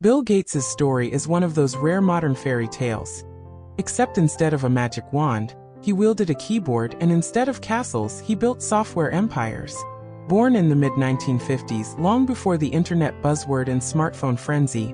Bill Gates' story is one of those rare modern fairy tales. Except instead of a magic wand, he wielded a keyboard, and instead of castles, he built software empires. Born in the mid-1950s, long before the internet buzzword and smartphone frenzy,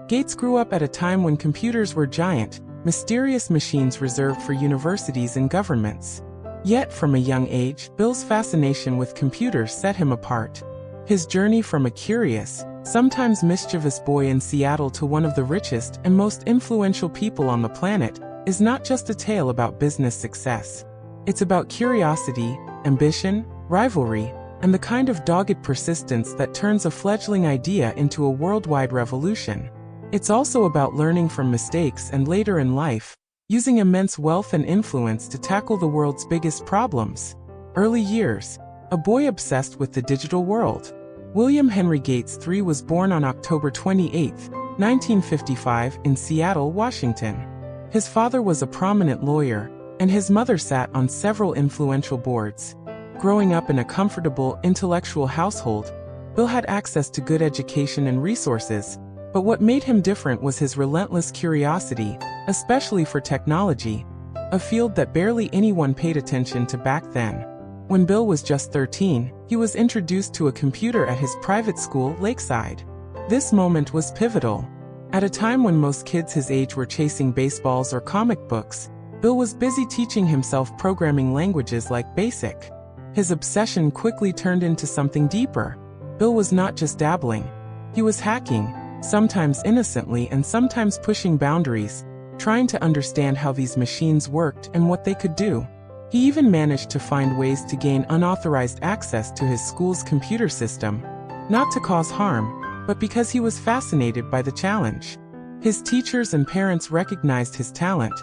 Gates grew up at a time when computers were giant, mysterious machines reserved for universities and governments. Yet, from a young age, Bill's fascination with computers set him apart. His journey from a curious, sometimes mischievous boy in Seattle to one of the richest and most influential people on the planet is not just a tale about business success. It's about curiosity, ambition, rivalry, and the kind of dogged persistence that turns a fledgling idea into a worldwide revolution. It's also about learning from mistakes and later in life, using immense wealth and influence to tackle the world's biggest problems. Early years, a boy obsessed with the digital world. William Henry Gates III was born on October 28, 1955, in Seattle, Washington. His father was a prominent lawyer, and his mother sat on several influential boards. Growing up in a comfortable, intellectual household, Bill had access to good education and resources, but what made him different was his relentless curiosity, especially for technology, a field that barely anyone paid attention to back then. When Bill was just 13, he was introduced to a computer at his private school, Lakeside. This moment was pivotal. At a time when most kids his age were chasing baseballs or comic books, Bill was busy teaching himself programming languages like BASIC. His obsession quickly turned into something deeper. Bill was not just dabbling. He was hacking, sometimes innocently and sometimes pushing boundaries, trying to understand how these machines worked and what they could do. He even managed to find ways to gain unauthorized access to his school's computer system, not to cause harm, but because he was fascinated by the challenge. His teachers and parents recognized his talent,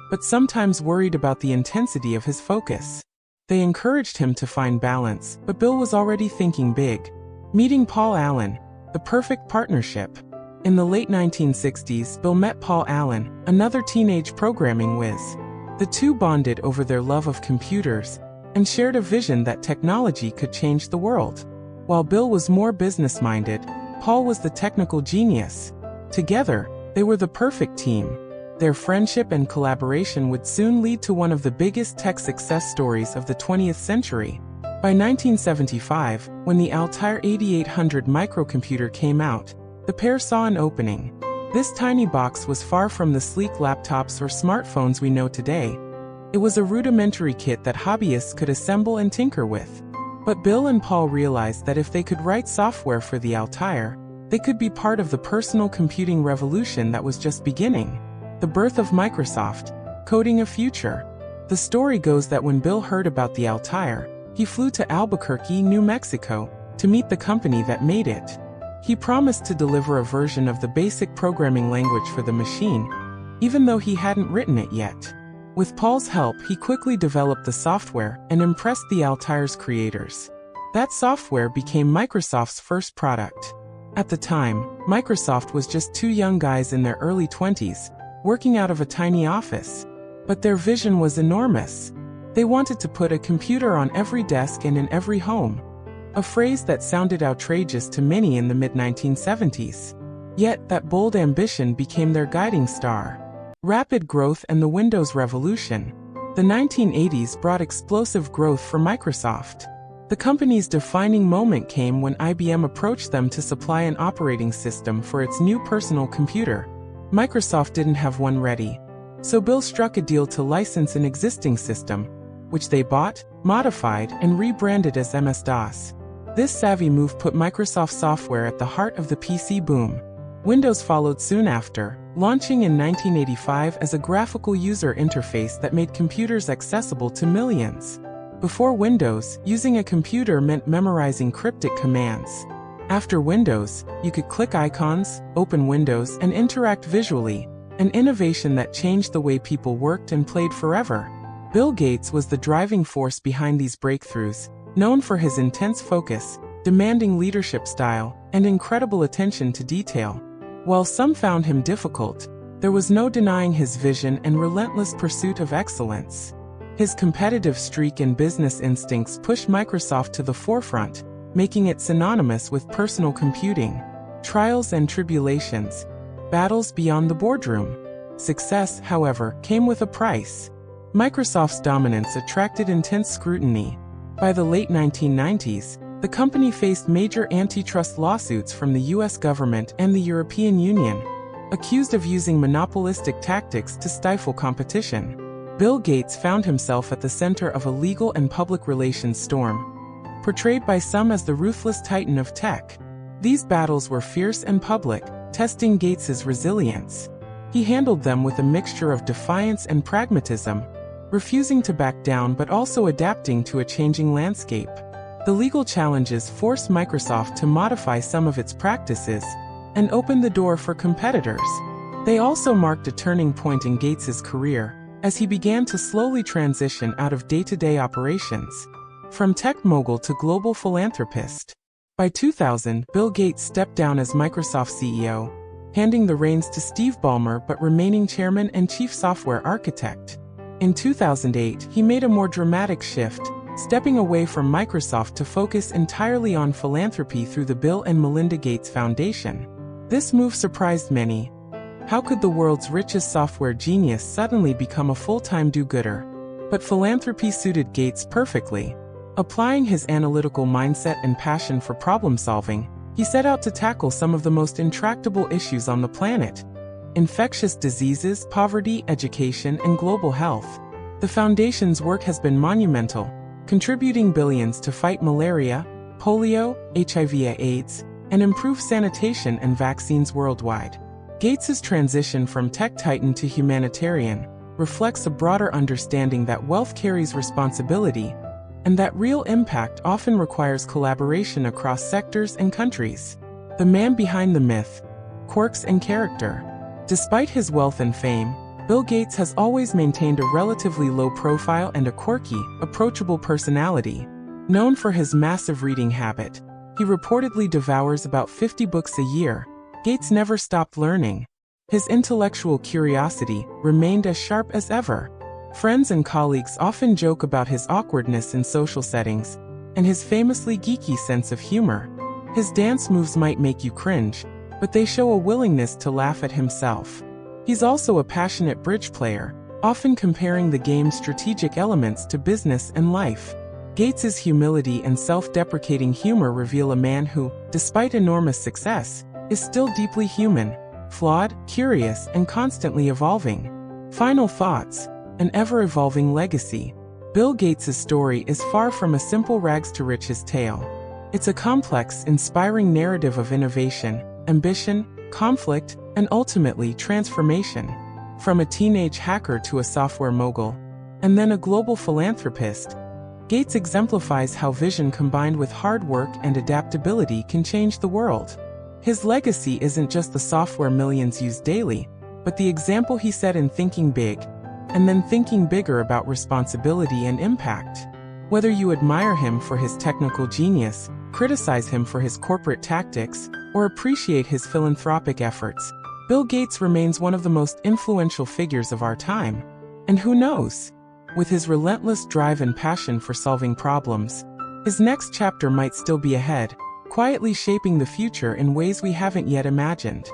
but sometimes worried about the intensity of his focus. They encouraged him to find balance, but Bill was already thinking big. Meeting Paul Allen, the perfect partnership. In the late 1960s, Bill met Paul Allen, another teenage programming whiz. The two bonded over their love of computers and shared a vision that technology could change the world. While Bill was more business-minded, Paul was the technical genius. Together, they were the perfect team. Their friendship and collaboration would soon lead to one of the biggest tech success stories of the 20th century. By 1975, when the Altair 8800 microcomputer came out, the pair saw an opening. This tiny box was far from the sleek laptops or smartphones we know today. It was a rudimentary kit that hobbyists could assemble and tinker with. But Bill and Paul realized that if they could write software for the Altair, they could be part of the personal computing revolution that was just beginning. The birth of Microsoft, coding a future. The story goes that when Bill heard about the Altair, he flew to Albuquerque, New Mexico, to meet the company that made it. He promised to deliver a version of the basic programming language for the machine, even though he hadn't written it yet. With Paul's help, he quickly developed the software and impressed the Altair's creators. That software became Microsoft's first product. At the time, Microsoft was just two young guys in their early 20s, working out of a tiny office. But their vision was enormous. They wanted to put a computer on every desk and in every home. A phrase that sounded outrageous to many in the mid-1970s. Yet, that bold ambition became their guiding star. Rapid growth and the Windows revolution. The 1980s brought explosive growth for Microsoft. The company's defining moment came when IBM approached them to supply an operating system for its new personal computer. Microsoft didn't have one ready, so Bill struck a deal to license an existing system, which they bought, modified, and rebranded as MS-DOS. This savvy move put Microsoft software at the heart of the PC boom. Windows followed soon after, launching in 1985 as a graphical user interface that made computers accessible to millions. Before Windows, using a computer meant memorizing cryptic commands. After Windows, you could click icons, open windows, and interact visually, an innovation that changed the way people worked and played forever. Bill Gates was the driving force behind these breakthroughs, known for his intense focus, demanding leadership style, and incredible attention to detail. While some found him difficult, there was no denying his vision and relentless pursuit of excellence. His competitive streak and business instincts pushed Microsoft to the forefront, making it synonymous with personal computing. Trials and tribulations. battles beyond the boardroom. Success, however, came with a price. Microsoft's dominance attracted intense scrutiny. By the late 1990s, the company faced major antitrust lawsuits from the US government and the European Union, accused of using monopolistic tactics to stifle competition. Bill Gates found himself at the center of a legal and public relations storm, portrayed by some as the ruthless titan of tech. These battles were fierce and public, testing Gates's resilience. He handled them with a mixture of defiance and pragmatism, refusing to back down but also adapting to a changing landscape. The legal challenges forced Microsoft to modify some of its practices and open the door for competitors. They also marked a turning point in Gates's career, as he began to slowly transition out of day-to-day operations, from tech mogul to global philanthropist. By 2000, Bill Gates stepped down as Microsoft CEO, handing the reins to Steve Ballmer but remaining chairman and chief software architect. In 2008, he made a more dramatic shift, stepping away from Microsoft to focus entirely on philanthropy through the Bill and Melinda Gates Foundation. This move surprised many. How could the world's richest software genius suddenly become a full-time do-gooder? But philanthropy suited Gates perfectly. Applying his analytical mindset and passion for problem-solving, he set out to tackle some of the most intractable issues on the planet: infectious diseases, poverty, education, and global health. The Foundation's work has been monumental, contributing billions to fight malaria, polio, HIV/AIDS, and improve sanitation and vaccines worldwide. Gates's transition from tech titan to humanitarian reflects a broader understanding that wealth carries responsibility, and that real impact often requires collaboration across sectors and countries. The man behind the myth, quirks and character. Despite his wealth and fame, Bill Gates has always maintained a relatively low profile and a quirky, approachable personality. Known for his massive reading habit, he reportedly devours about 50 books a year. Gates never stopped learning. His intellectual curiosity remained as sharp as ever. Friends and colleagues often joke about his awkwardness in social settings and his famously geeky sense of humor. His dance moves might make you cringe, but they show a willingness to laugh at himself. He's also a passionate bridge player, often comparing the game's strategic elements to business and life. Gates's humility and self-deprecating humor reveal a man who, despite enormous success, is still deeply human, flawed, curious, and constantly evolving. Final thoughts: an ever-evolving legacy. Bill Gates's story is far from a simple rags-to-riches tale. It's a complex, inspiring narrative of innovation, ambition, conflict, and ultimately transformation. From a teenage hacker to a software mogul, and then a global philanthropist, Gates exemplifies how vision combined with hard work and adaptability can change the world. His legacy isn't just the software millions use daily, but the example he set in thinking big, and then thinking bigger about responsibility and impact. Whether you admire him for his technical genius, criticize him for his corporate tactics, or appreciate his philanthropic efforts, Bill Gates remains one of the most influential figures of our time. And who knows? With his relentless drive and passion for solving problems, his next chapter might still be ahead, quietly shaping the future in ways we haven't yet imagined.